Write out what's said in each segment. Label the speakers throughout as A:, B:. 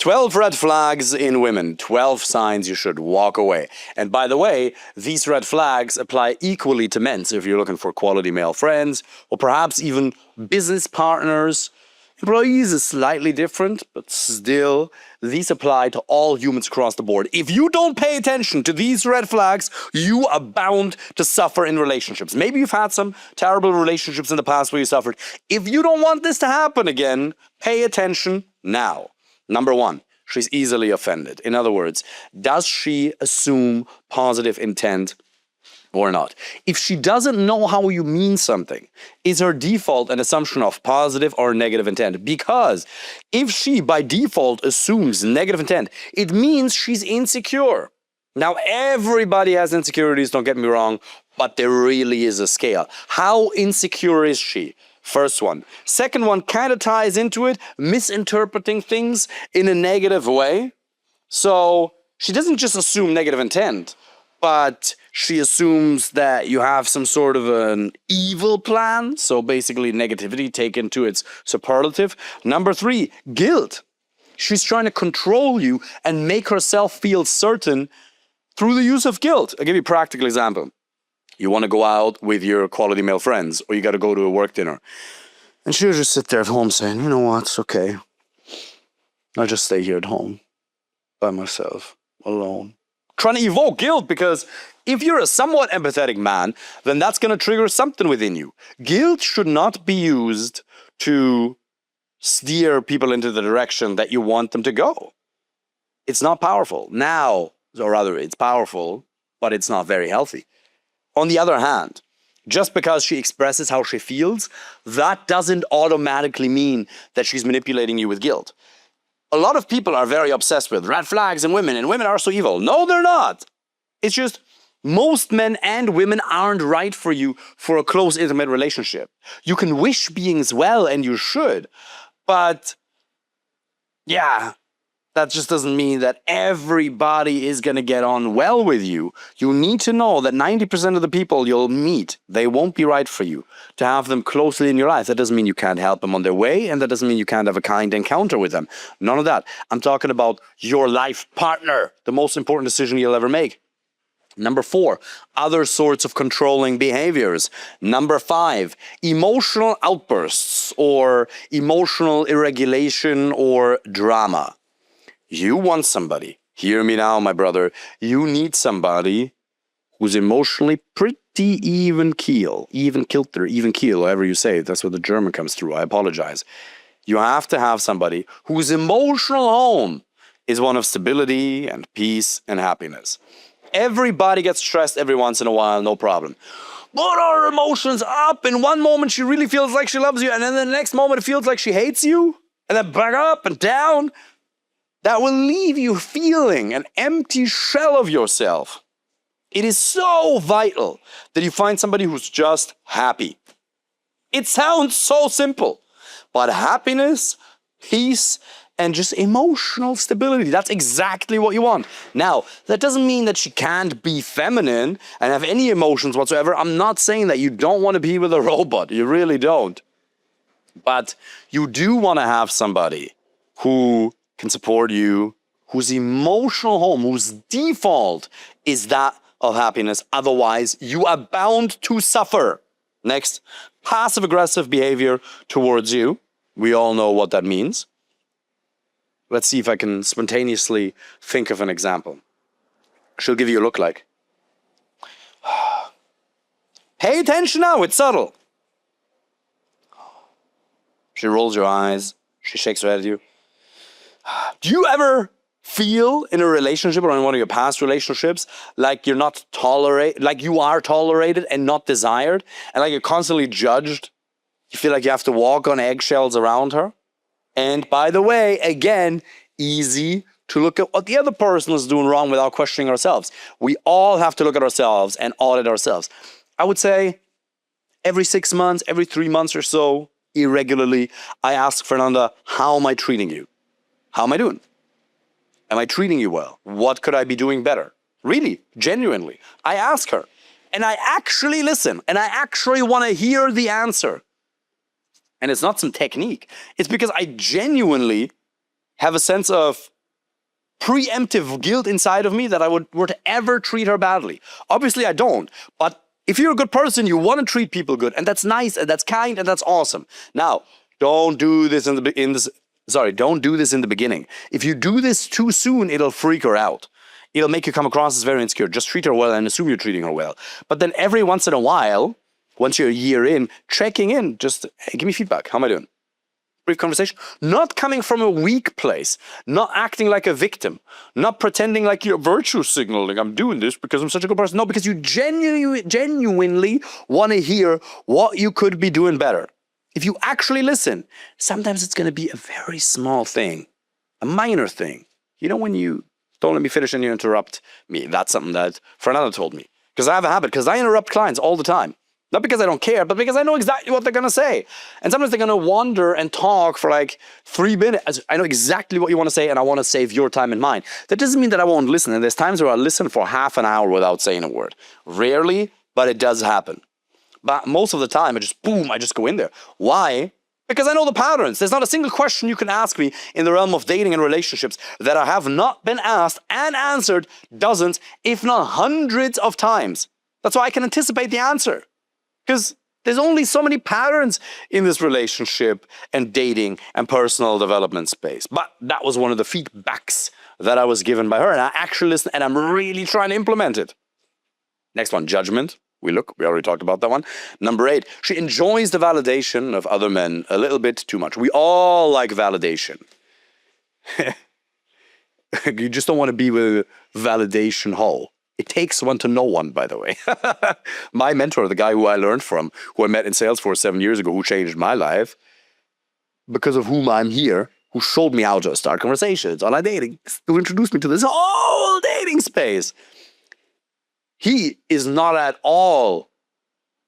A: 12 red flags in women, 12 signs you should walk away. And by the way, these red flags apply equally to men. So if you're looking for quality male friends, or perhaps even business partners, employees is slightly different, but still, these apply to all humans across the board. If you don't pay attention to these red flags, you are bound to suffer in relationships. Maybe you've had some terrible relationships in the past where you suffered. If you don't want this to happen again, pay attention now. Number one, she's easily offended. In other words, does she assume positive intent or not? If she doesn't know how you mean something, is her default an assumption of positive or negative intent? Because if she by default assumes negative intent, it means she's insecure. Now, everybody has insecurities, don't get me wrong, but there really is a scale. How insecure is she? First one. Second one kind of ties into it, misinterpreting things in a negative way. So she doesn't just assume negative intent, but she assumes that you have some sort of an evil plan. So basically negativity taken to its superlative. Number three, guilt. She's trying to control you and make herself feel certain through the use of guilt. I'll give you a practical example. You want to go out with your quality male friends, or you got to go to a work dinner. And she'll just sit there at home saying, you know what, it's okay. I'll just stay here at home by myself, alone. Trying to evoke guilt, because if you're a somewhat empathetic man, then that's going to trigger something within you. Guilt should not be used to steer people into the direction that you want them to go. It's not powerful. Now, or rather, it's powerful, but it's not very healthy. On the other hand, just because she expresses how she feels, that doesn't automatically mean that she's manipulating you with guilt. A lot of people are very obsessed with red flags in women, and women are so evil. No, they're not. It's just most men and women aren't right for you for a close, intimate relationship. You can wish beings well, and you should, but yeah, that just doesn't mean that everybody is going to get on well with you. You need to know that 90% of the people you'll meet, they won't be right for you. To have them closely in your life, that doesn't mean you can't help them on their way, and that doesn't mean you can't have a kind encounter with them. None of that. I'm talking about your life partner, the most important decision you'll ever make. Number four, other sorts of controlling behaviors. Number five, emotional outbursts or emotional irregulation or drama. You want somebody, hear me now, my brother, you need somebody who's emotionally pretty even keel, even kilter, even keel, however you say it. That's what the German comes through. I apologize. You have to have somebody whose emotional home is one of stability and peace and happiness. Everybody gets stressed every once in a while, no problem. But our emotions up. In one moment, she really feels like she loves you, and then the next moment, it feels like she hates you, and then back up and down. That will leave you feeling an empty shell of yourself. It is so vital that you find somebody who's just happy. It sounds so simple, but happiness, peace, and just emotional stability, that's exactly what you want. Now, that doesn't mean that she can't be feminine and have any emotions whatsoever. I'm not saying that you don't want to be with a robot. You really don't. But you do want to have somebody who can support you, whose emotional home, whose default is that of happiness. Otherwise, you are bound to suffer. Next, passive-aggressive behavior towards you. We all know what that means. Let's see if I can spontaneously think of an example. She'll give you a look like. Pay attention now, it's subtle. She rolls her eyes, she shakes her head at you. Do you ever feel in a relationship or in one of your past relationships like you're not tolerated, like you are tolerated and not desired, and like you're constantly judged? You feel like you have to walk on eggshells around her? And by the way, again, easy to look at what the other person is doing wrong without questioning ourselves. We all have to look at ourselves and audit ourselves. I would say every 6 months, every 3 months or so, irregularly, I ask Fernanda, how am I treating you? How am I doing? Am I treating you well? What could I be doing better? Really, genuinely. I ask her. And I actually listen. And I actually want to hear the answer. And it's not some technique. It's because I genuinely have a sense of preemptive guilt inside of me that I would ever treat her badly. Obviously, I don't. But if you're a good person, you want to treat people good, and that's nice, and that's kind, and that's awesome. Now, don't do this don't do this in the beginning. If you do this too soon, it'll freak her out. It'll make you come across as very insecure. Just treat her well and assume you're treating her well. But then every once in a while, once you're a year in, checking in, just, hey, give me feedback. How am I doing? Brief conversation. Not coming from a weak place. Not acting like a victim. Not pretending like you're virtue signaling. I'm doing this because I'm such a good person. No, because you genuinely want to hear what you could be doing better. If you actually listen, sometimes it's going to be a very small thing. A minor thing. You know when you don't let me finish and you interrupt me? That's something that Fernando told me. Because I have a habit. Because I interrupt clients all the time. Not because I don't care, but because I know exactly what they're going to say. And sometimes they're going to wander and talk for like 3 minutes. I know exactly what you want to say, and I want to save your time and mine. That doesn't mean that I won't listen. And there's times where I listen for half an hour without saying a word. Rarely, but it does happen. But most of the time, I just go in there. Why? Because I know the patterns. There's not a single question you can ask me in the realm of dating and relationships that I have not been asked and answered dozens, if not hundreds of times. That's why I can anticipate the answer. Because there's only so many patterns in this relationship and dating and personal development space. But that was one of the feedbacks that I was given by her. And I actually listened, and I'm really trying to implement it. Next one, judgment. We already talked about that one. Number 8, she enjoys the validation of other men a little bit too much. We all like validation. You just don't want to be with a validation hole. It takes one to know one, by the way. My mentor, the guy who I learned from, who I met in Salesforce 7 years ago, who changed my life, because of whom I'm here, who showed me how to start conversations, online dating, who introduced me to this whole dating space. He is not at all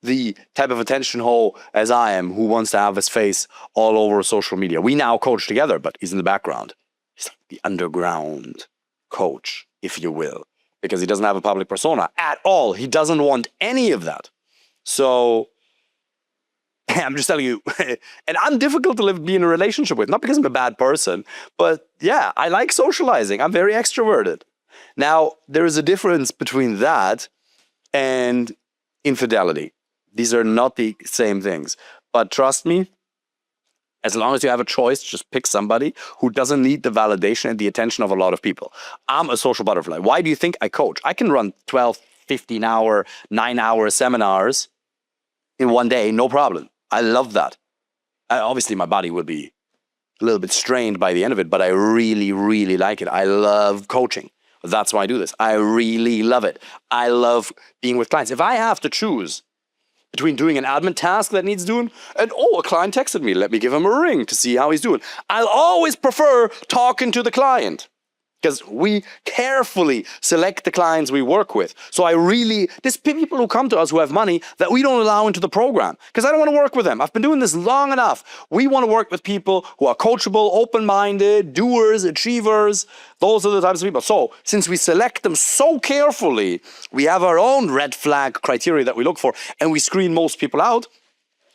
A: the type of attention hole as I am, who wants to have his face all over social media. We now coach together, but he's in the background. He's like the underground coach, if you will. Because he doesn't have a public persona at all. He doesn't want any of that. So, I'm just telling you, and I'm difficult to be in a relationship with, not because I'm a bad person, but yeah, I like socializing. I'm very extroverted. Now, there is a difference between that and infidelity. These are not the same things. But trust me, as long as you have a choice, just pick somebody who doesn't need the validation and the attention of a lot of people. I'm a social butterfly. Why do you think I coach? I can run 12, 15-hour, 9-hour seminars in one day, no problem. I love that. Obviously, my body will be a little bit strained by the end of it, but I really, really like it. I love coaching. That's why I do this. I really love it. I love being with clients. If I have to choose between doing an admin task that needs doing and, a client texted me, let me give him a ring to see how he's doing, I'll always prefer talking to the client. Because we carefully select the clients we work with. So there's people who come to us who have money that we don't allow into the program. Because I don't want to work with them. I've been doing this long enough. We want to work with people who are coachable, open-minded, doers, achievers. Those are the types of people. So since we select them so carefully, we have our own red flag criteria that we look for, and we screen most people out.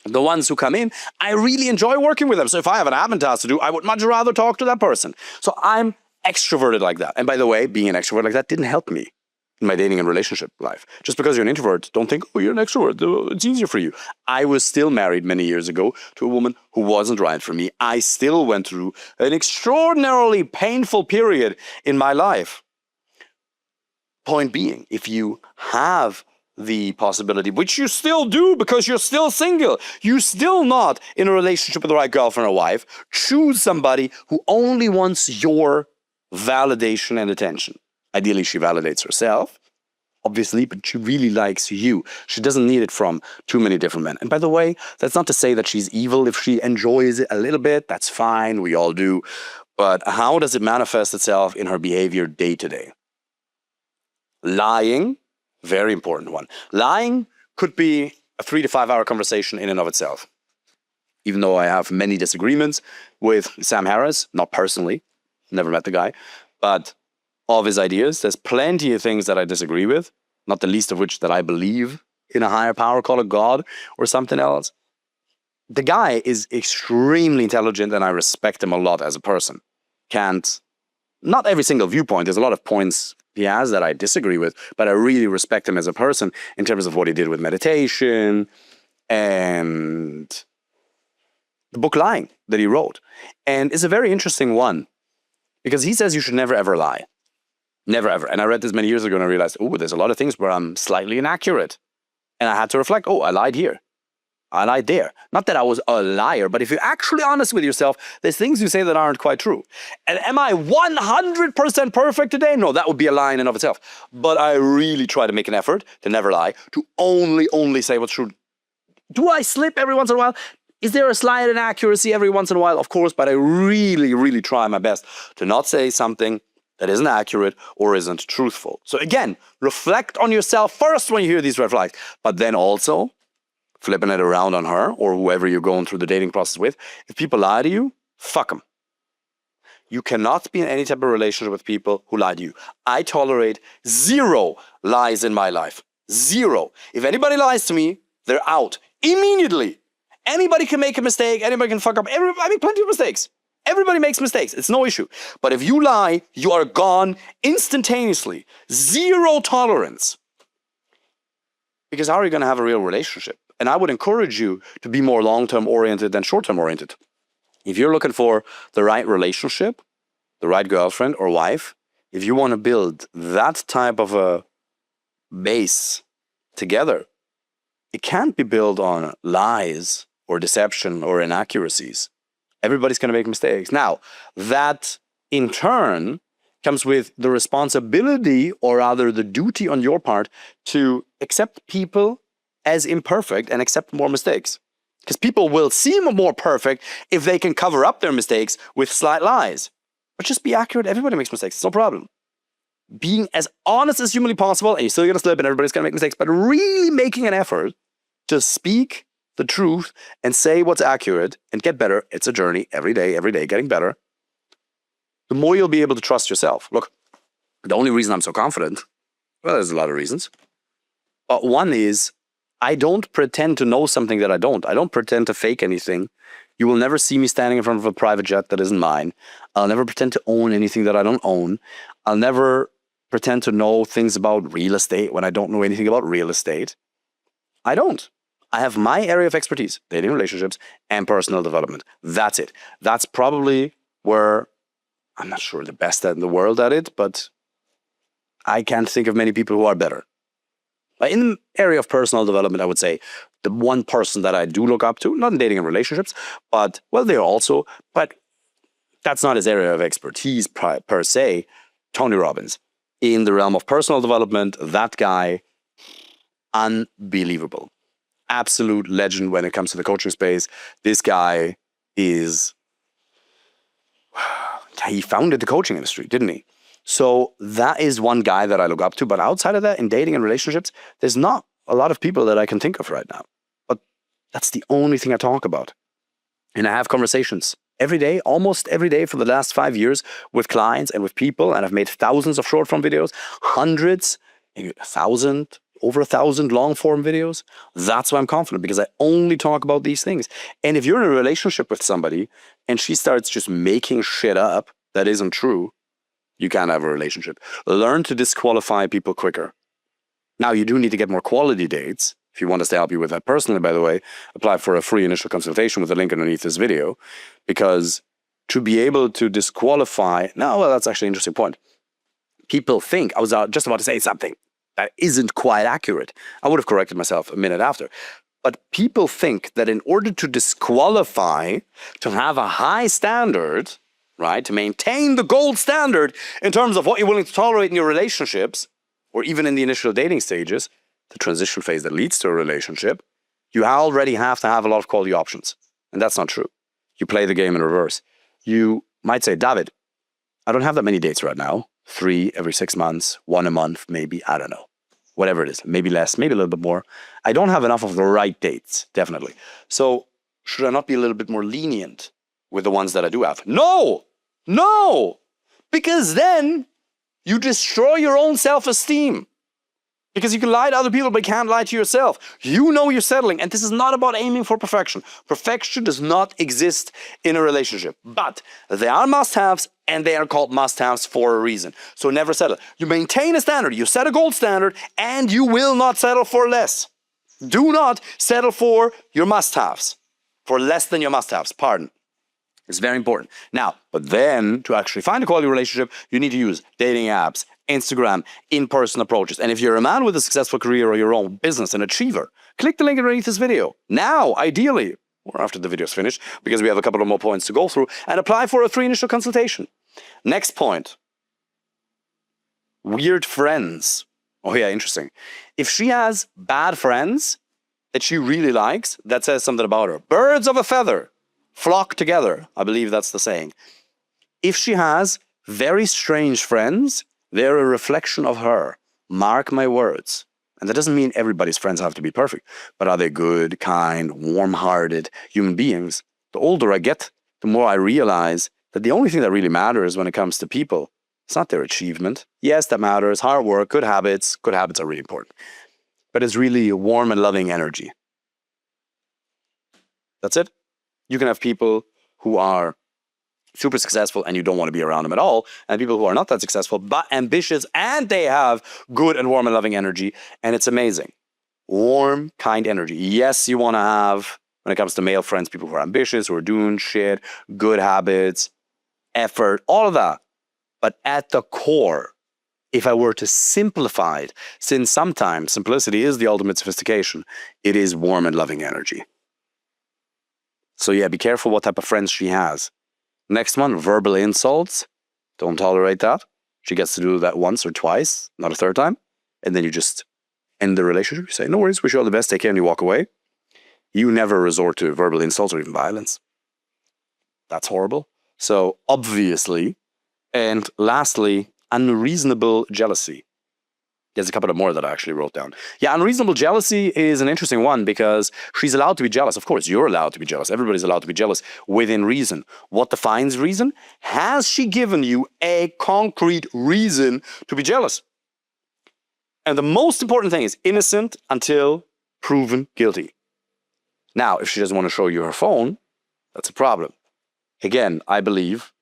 A: The ones who come in, I really enjoy working with them. So if I have an admin task to do, I would much rather talk to that person. So I'm extroverted like that. And by the way, being an extrovert like that didn't help me in my dating and relationship life. Just because you're an introvert, don't think, you're an extrovert. It's easier for you. I was still married many years ago to a woman who wasn't right for me. I still went through an extraordinarily painful period in my life. Point being, if you have the possibility, which you still do because you're still single, you're still not in a relationship with the right girlfriend or wife, choose somebody who only wants your validation and attention. Ideally, she validates herself, obviously, but she really likes you. She doesn't need it from too many different men. And by the way, that's not to say that she's evil if she enjoys it a little bit. That's fine, we all do. But how does it manifest itself in her behavior day to day? Lying, very important one. Lying could be a 3 to 5 hour conversation in and of itself. Even though I have many disagreements with Sam Harris, not personally, never met the guy, but all of his ideas, there's plenty of things that I disagree with, not the least of which that I believe in a higher power, call it God or something else. The guy is extremely intelligent and I respect him a lot as a person. Can't not every single viewpoint. There's a lot of points he has that I disagree with, but I really respect him as a person in terms of what he did with meditation and the book Lying that he wrote. And it's a very interesting one because he says you should never ever lie. Never ever. And I read this many years ago and I realized, oh, there's a lot of things where I'm slightly inaccurate. And I had to reflect, oh, I lied here. I lied there. Not that I was a liar, but if you're actually honest with yourself, there's things you say that aren't quite true. And am I 100% perfect today? No, that would be a lie in and of itself. But I really try to make an effort to never lie, to only say what's true. Do I slip every once in a while? Is there a slight inaccuracy every once in a while? Of course, but I really try my best to not say something that isn't accurate or isn't truthful. So again, reflect on yourself first when you hear these red flags, but then also flipping it around on her or whoever you're going through the dating process with. If people lie to you, fuck them. You cannot be in any type of relationship with people who lie to you. I tolerate 0 lies in my life. 0. If anybody lies to me, they're out immediately. Anybody can make a mistake. Anybody can fuck up. I make plenty of mistakes. Everybody makes mistakes. It's no issue. But if you lie, you are gone instantaneously. 0 tolerance. Because how are you going to have a real relationship? And I would encourage you to be more long-term oriented than short-term oriented. If you're looking for the right relationship, the right girlfriend or wife, if you want to build that type of a base together, it can't be built on lies or deception or inaccuracies. Everybody's going to make mistakes. Now, that in turn comes with the responsibility, or rather the duty on your part, to accept people as imperfect and accept more mistakes. Because people will seem more perfect if they can cover up their mistakes with slight lies. But just be accurate. Everybody makes mistakes. It's no problem. Being as honest as humanly possible, and you're still going to slip and everybody's going to make mistakes, but really making an effort to speak the truth and say what's accurate and get better. It's a journey every day, getting better. The more you'll be able to trust yourself. Look, the only reason I'm so confident, well, there's a lot of reasons. But one is, I don't pretend to know something that I don't. I don't pretend to fake anything. You will never see me standing in front of a private jet that isn't mine. I'll never pretend to own anything that I don't own. I'll never pretend to know things about real estate when I don't know anything about real estate. I don't. I have my area of expertise, dating, relationships, and personal development. That's it. That's probably where, I'm not sure the best in the world at it, but I can't think of many people who are better. In the area of personal development, I would say the one person that I do look up to, not in dating and relationships, but, well, they're also, but that's not his area of expertise per se, Tony Robbins. In the realm of personal development, that guy, unbelievable. Absolute legend when it comes to the coaching space. This guy is, he founded the coaching industry, didn't he? So that is one guy that I look up to. But outside of that, in dating and relationships, there's not a lot of people that I can think of right now. But that's the only thing I talk about. And I have conversations every day, almost every day for the last 5 years with clients and with people. And I've made thousands of short form videos, hundreds, maybe 1,000, over 1,000 long form videos. That's why I'm confident, because I only talk about these things. And if you're in a relationship with somebody and she starts just making shit up that isn't true, you can't have a relationship. Learn to disqualify people quicker. Now, you do need to get more quality dates. If you want us to help you with that personally, by the way, apply for a free initial consultation with a link underneath this video. Because to be able to disqualify, no, well, that's actually an interesting point. People think, I was just about to say something that isn't quite accurate. I would have corrected myself a minute after. But people think that in order to disqualify, to have a high standard, right, to maintain the gold standard in terms of what you're willing to tolerate in your relationships, or even in the initial dating stages, the transition phase that leads to a relationship, you already have to have a lot of quality options. And that's not true. You play the game in reverse. You might say, David, I don't have that many dates right now. 3 every 6 months, 1 a month, maybe, I don't know. Whatever it is, maybe less, maybe a little bit more. I don't have enough of the right dates, definitely. So should I not be a little bit more lenient with the ones that I do have? No! No! Because then you destroy your own self-esteem. Because you can lie to other people, but you can't lie to yourself. You know you're settling, and this is not about aiming for perfection. Perfection does not exist in a relationship, but they are must-haves, and they are called must-haves for a reason. So never settle. You maintain a standard, you set a gold standard, and you will not settle for less. Do not settle for your must-haves, for less than your must-haves, pardon. It's very important. Now, but then to actually find a quality relationship, you need to use dating apps, Instagram, in-person approaches. And if you're a man with a successful career or your own business, an achiever, click the link underneath this video now, ideally, or after the video's finished, because we have a couple of more points to go through, and apply for a free initial consultation. Next point. Weird friends. Oh yeah, interesting. If she has bad friends that she really likes, that says something about her. Birds of a feather flock together. I believe that's the saying. If she has very strange friends, they're a reflection of her. Mark my words. And that doesn't mean everybody's friends have to be perfect. But are they good, kind, warm-hearted human beings? The older I get, the more I realize that the only thing that really matters when it comes to people, it's not their achievement. Yes, that matters. Hard work, good habits. Good habits are really important. But it's really a warm and loving energy. That's it. You can have people who are super successful and you don't want to be around them at all, and people who are not that successful but ambitious and they have good and warm and loving energy, and it's amazing. Warm, kind energy. Yes, you want to have, when it comes to male friends, people who are ambitious, who are doing shit, good habits, effort, all of that. But at the core, if I were to simplify it, since sometimes simplicity is the ultimate sophistication, it is warm and loving energy. So yeah, be careful what type of friends she has. Next one, verbal insults. Don't tolerate that. She gets to do that once or twice, not a third time. And then you just end the relationship. You say, no worries, wish you all the best, take care, and you walk away. You never resort to verbal insults or even violence. That's horrible. So obviously, and lastly, unreasonable jealousy. There's a couple of more that I actually wrote down. Yeah, unreasonable jealousy is an interesting one because she's allowed to be jealous. Of course, you're allowed to be jealous. Everybody's allowed to be jealous within reason. What defines reason? Has she given you a concrete reason to be jealous? And the most important thing is innocent until proven guilty. Now, if she doesn't want to show you her phone, that's a problem. Again, I believe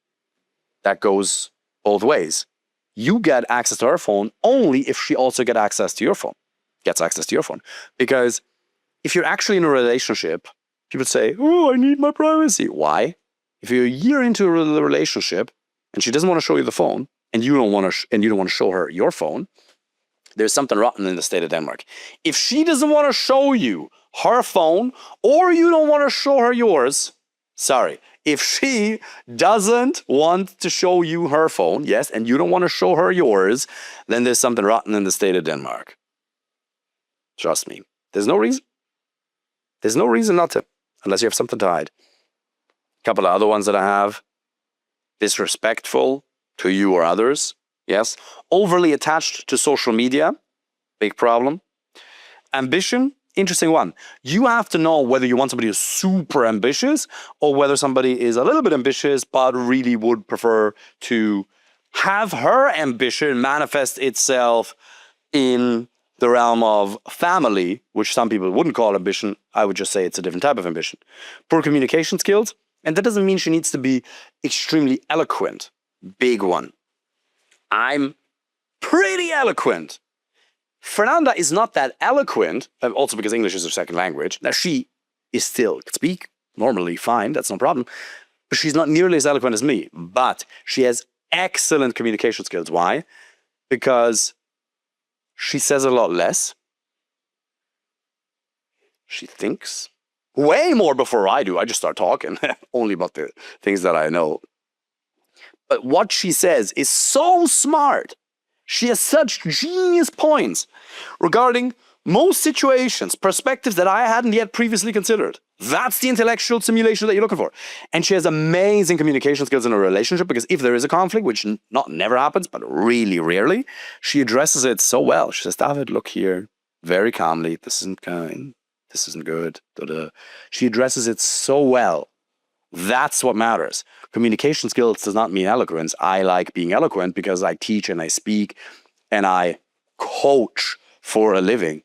A: that goes both ways. You get access to her phone only if she also gets access to your phone. Because if you're actually in a relationship, people say, oh, I need my privacy. Why? If you're a year into a relationship and she doesn't want to show you the phone and you don't want to show her your phone, there's something rotten in the state of Denmark. If she doesn't want to show you her phone or you don't want to show her yours, sorry. If she doesn't want to show you her phone, yes, and you don't want to show her yours, then there's something rotten in the state of Denmark. Trust me. There's no reason. There's no reason not to, unless you have something to hide. A couple of other ones that I have. Disrespectful to you or others. Yes. Overly attached to social media. Big problem. Ambition. Interesting one. You have to know whether you want somebody who's super ambitious or whether somebody is a little bit ambitious but really would prefer to have her ambition manifest itself in the realm of family, which some people wouldn't call ambition. I would just say it's a different type of ambition. Poor communication skills. And that doesn't mean she needs to be extremely eloquent. Big one. I'm pretty eloquent. Fernanda is not that eloquent, also because English is her second language. Now, she is still, can speak normally fine, that's no problem. But she's not nearly as eloquent as me. But she has excellent communication skills. Why? Because she says a lot less. She thinks way more before I do. I just start talking only about the things that I know. But what she says is so smart. She has such genius points regarding most situations, perspectives that I hadn't yet previously considered. That's the intellectual simulation that you're looking for. And she has amazing communication skills in a relationship because if there is a conflict, which never happens, but really rarely, she addresses it so well. She says, David, look here, very calmly. This isn't kind. This isn't good. Da-da. She addresses it so well. That's what matters. Communication skills does not mean eloquence. I like being eloquent because I teach and I speak and I coach for a living,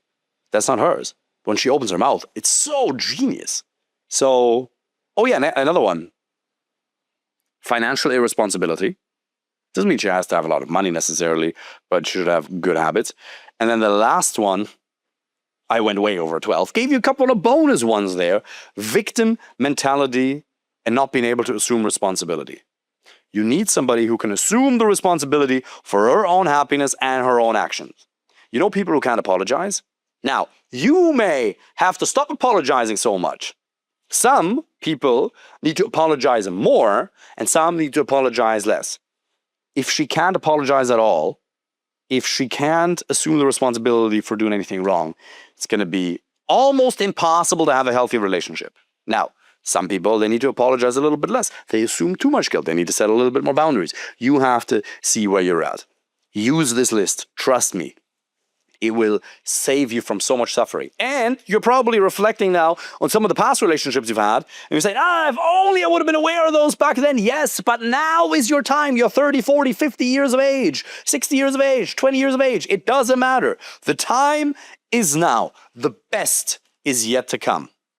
A: that's not hers. When she opens her mouth, it's so genius. So, oh yeah, another one. Financial irresponsibility. Doesn't mean she has to have a lot of money necessarily, but she should have good habits. And then the last one, I went way over 12. Gave you a couple of bonus ones there. Victim mentality and not being able to assume responsibility. You need somebody who can assume the responsibility for her own happiness and her own actions. You know people who can't apologize? Now, you may have to stop apologizing so much. Some people need to apologize more, and some need to apologize less. If she can't apologize at all, if she can't assume the responsibility for doing anything wrong, it's going to be almost impossible to have a healthy relationship. Now, some people, they need to apologize a little bit less. They assume too much guilt. They need to set a little bit more boundaries. You have to see where you're at. Use this list. Trust me. It will save you from so much suffering. And you're probably reflecting now on some of the past relationships you've had. And you're saying, if only I would have been aware of those back then. Yes, but now is your time. You're 30, 40, 50 years of age, 60 years of age, 20 years of age. It doesn't matter. The time is now. The best is yet to come.